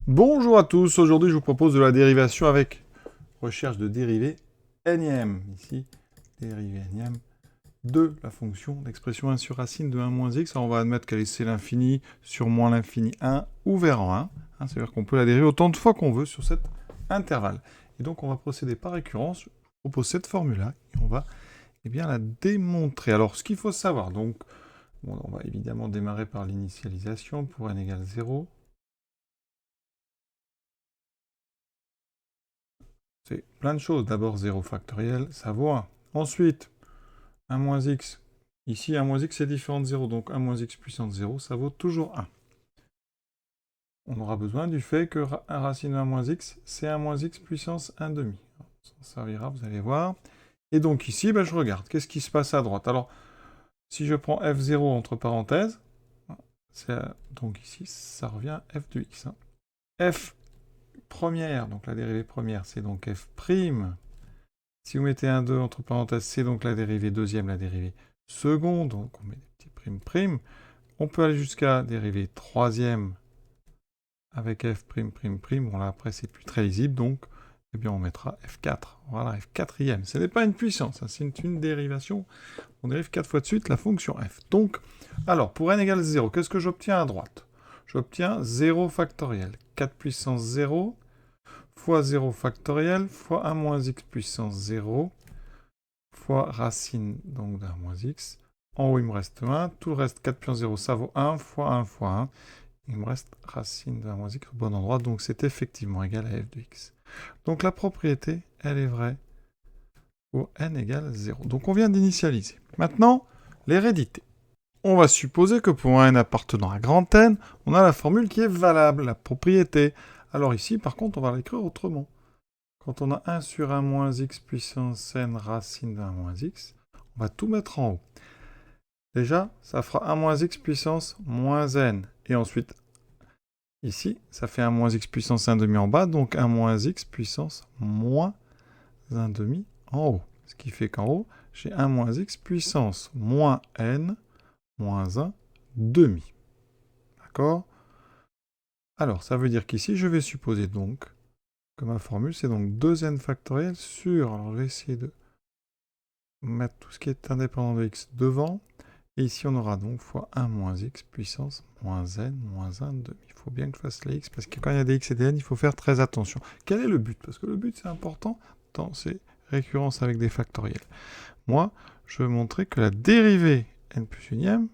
Bonjour à tous, aujourd'hui je vous propose de la dérivation avec recherche de dérivée énième. Ici, dérivée énième de la fonction d'expression 1 sur racine de 1 moins x. Alors on va admettre qu'elle est c l'infini sur moins l'infini 1 ouvert en 1. C'est-à-dire qu'on peut la dériver autant de fois qu'on veut sur cet intervalle. Et donc on va procéder par récurrence. Je vous propose cette formule-là et on va la démontrer. Alors ce qu'il faut savoir, donc on va évidemment démarrer par l'initialisation pour n égale 0. C'est plein de choses. D'abord 0 factoriel, ça vaut 1. Ensuite, 1 moins x. Ici, 1 moins x est différent de 0, donc 1 moins x puissance 0, ça vaut toujours 1. On aura besoin du fait que racine de 1 moins x, c'est 1 moins x puissance 1 demi. Ça servira, vous allez voir. Et donc ici, je regarde. Qu'est-ce qui se passe à droite? Alors, si je prends f0 entre parenthèses, donc ici, ça revient à f de x. F première, donc la dérivée première, c'est donc f prime. Si vous mettez un 2 entre parenthèses, c'est donc la dérivée deuxième, la dérivée seconde. Donc on met des petits primes primes. On peut aller jusqu'à dérivée troisième avec f prime prime prime. Bon là après c'est plus très lisible, donc on mettra f4. Voilà, f quatrième. Ce n'est pas une puissance, c'est une dérivation. On dérive 4 fois de suite la fonction f. Donc, alors pour n égale 0, qu'est-ce que j'obtiens à droite? J'obtiens 0 factoriel. 4 puissance 0 fois 0 factoriel fois 1 moins x puissance 0 fois racine donc d'un moins x. En haut, il me reste 1. Tout le reste, 4 puissance 0, ça vaut 1 fois 1 fois 1. Il me reste racine d'un moins x au bon endroit. Donc, c'est effectivement égal à f de x. Donc, la propriété, elle est vraie au n égale 0. Donc, on vient d'initialiser. Maintenant, l'hérédité. On va supposer que pour un n appartenant à grand N, on a la formule qui est valable, la propriété. Alors ici, par contre, on va l'écrire autrement. Quand on a 1 sur 1 moins x puissance n racine d'un moins x, on va tout mettre en haut. Déjà, ça fera 1 moins x puissance moins n. Et ensuite, ici, ça fait 1 moins x puissance 1 demi en bas, donc 1 moins x puissance moins 1 demi en haut. Ce qui fait qu'en haut, j'ai 1 moins x puissance moins n moins 1 demi. D'accord? Alors, ça veut dire qu'ici, je vais supposer donc que ma formule, c'est donc 2n factoriel sur... Alors, je vais essayer de mettre tout ce qui est indépendant de x devant. Et ici, on aura donc fois 1 moins x puissance moins n moins 1 demi. Il faut bien que je fasse les x, parce que quand il y a des x et des n, il faut faire très attention. Quel est le but? Parce que le but, c'est important dans ces récurrences avec des factoriels. Moi, je veux montrer que la dérivée n plus unième,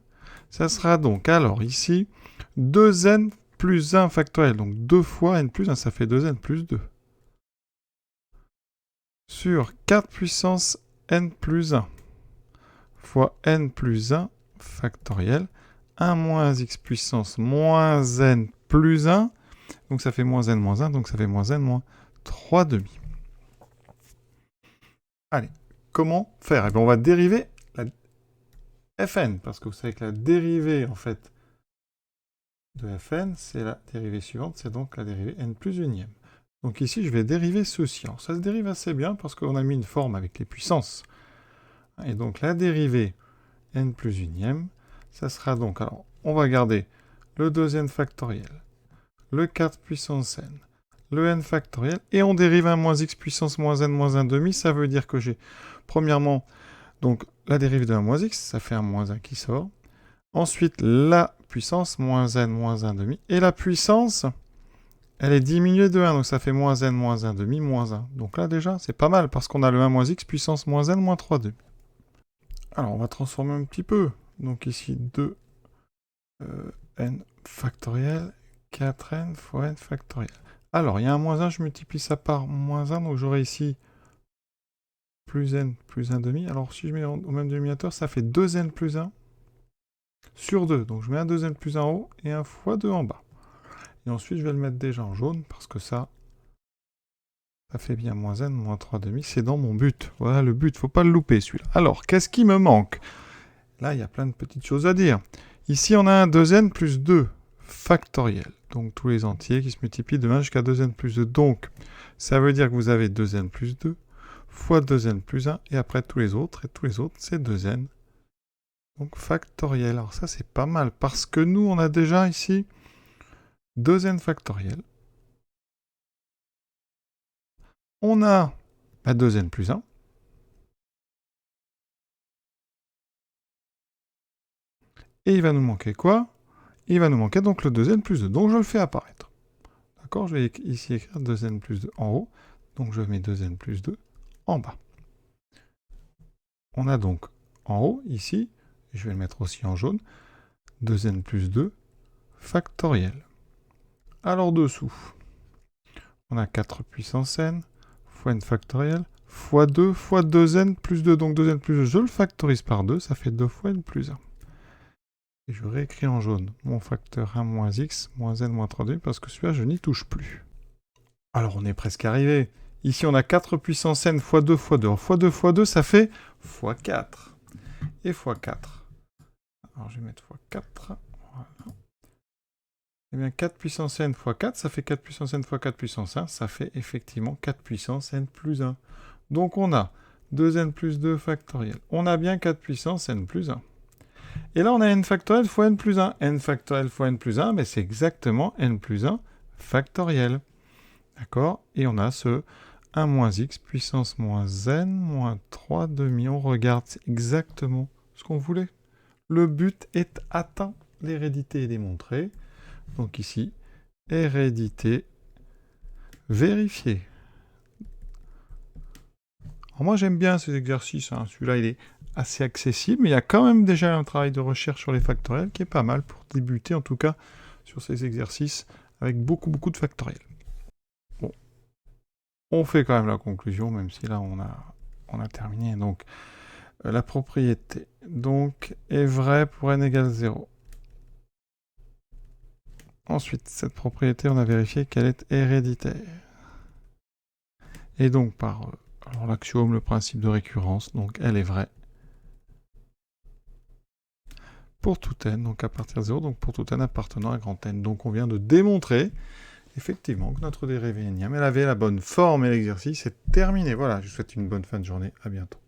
ça sera donc, alors ici, 2n plus 1 factoriel. Donc 2 fois n plus 1, ça fait 2n plus 2. Sur 4 puissance n plus 1 fois n plus 1 factoriel, 1 moins x puissance moins n plus 1, donc ça fait moins n moins 1, donc ça fait moins n moins 3 demi. Allez, comment faire? On va dériver la fn, parce que vous savez que la dérivée, en fait, de fn, c'est la dérivée suivante, c'est donc la dérivée n plus unième. Donc ici, je vais dériver ceci. Alors ça se dérive assez bien, parce qu'on a mis une forme avec les puissances. Et donc la dérivée n plus unième, ça sera donc, alors on va garder le 2n factoriel, le 4 puissance n, le n factoriel, et on dérive 1 moins x puissance moins n moins 1 demi, ça veut dire que j'ai, premièrement, donc la dérive de 1 moins x, ça fait 1 moins 1 qui sort, ensuite la puissance moins n moins 1 demi, et la puissance, elle est diminuée de 1, donc ça fait moins n moins 1 demi moins 1. Donc là déjà, c'est pas mal, parce qu'on a le 1 moins x puissance moins n moins 3 demi. Alors, on va transformer un petit peu. Donc ici, 2 n factoriel, 4n fois n factoriel. Alors, il y a un moins 1, je multiplie ça par moins 1, donc j'aurai ici plus n plus 1 demi. Alors, si je mets au même dénominateur, ça fait 2n plus 1 sur 2. Donc, je mets un 2n plus 1 en haut et un fois 2 en bas. Et ensuite, je vais le mettre déjà en jaune, parce que ça fait bien moins n moins 3 demi. C'est dans mon but. Voilà le but, faut pas le louper, celui-là. Alors, qu'est-ce qui me manque? Là, il y a plein de petites choses à dire. Ici, on a un 2n plus 2 factoriel. Donc, tous les entiers qui se multiplient de 1 jusqu'à 2n plus 2. Donc, ça veut dire que vous avez 2n plus 2 fois 2n plus 1. Et après, tous les autres. Et tous les autres, c'est 2n. Donc, factoriel. Alors, ça, c'est pas mal. Parce que nous, on a déjà ici 2n factoriel. On a 2n plus 1. Et il va nous manquer quoi? Il va nous manquer donc le 2n plus 2. Donc je le fais apparaître. D'accord? Je vais ici écrire 2n plus 2 en haut. Donc je mets 2n plus 2 en bas. On a donc en haut, ici, je vais le mettre aussi en jaune, 2n plus 2 factoriel. Alors dessous, on a 4 puissance n fois n factoriel fois 2 fois 2n plus 2. Donc 2n plus 2, je le factorise par 2, ça fait 2 fois n plus 1. Et je réécris en jaune mon facteur 1 moins x moins n moins 3d parce que celui-là, je n'y touche plus. Alors on est presque arrivé. Ici, on a 4 puissance n fois 2 fois 2. Alors, fois 2 fois 2, ça fait fois 4. Et fois 4. Alors je vais mettre fois 4. Voilà. Eh bien 4 puissance n fois 4, ça fait 4 puissance n fois 4 puissance 1. Ça fait effectivement 4 puissance n plus 1. Donc on a 2n plus 2 factoriel. On a bien 4 puissance n plus 1. Et là, on a n factoriel fois n plus 1. N factoriel fois n plus 1, mais c'est exactement n plus 1 factoriel. D'accord? Et on a ce 1 moins x puissance moins n moins 3 demi. On regarde, c'est exactement ce qu'on voulait. Le but est atteint. L'hérédité est démontrée. Donc ici, hérédité vérifiée. Alors moi, j'aime bien ces exercices. Hein. Celui-là, il est assez accessible, mais il y a quand même déjà un travail de recherche sur les factoriels qui est pas mal pour débuter, en tout cas, sur ces exercices avec beaucoup de factoriels. Bon. On fait quand même la conclusion, même si là, on a terminé. Donc, la propriété donc, est vraie pour n égale 0. Ensuite, cette propriété, on a vérifié qu'elle est héréditaire. Et donc, par l'axiome, le principe de récurrence, donc elle est vraie pour tout n, donc à partir de 0, donc pour tout n appartenant à grand n. Donc on vient de démontrer, effectivement, que notre dérivée énième, elle avait la bonne forme et l'exercice est terminé. Voilà, je vous souhaite une bonne fin de journée, à bientôt.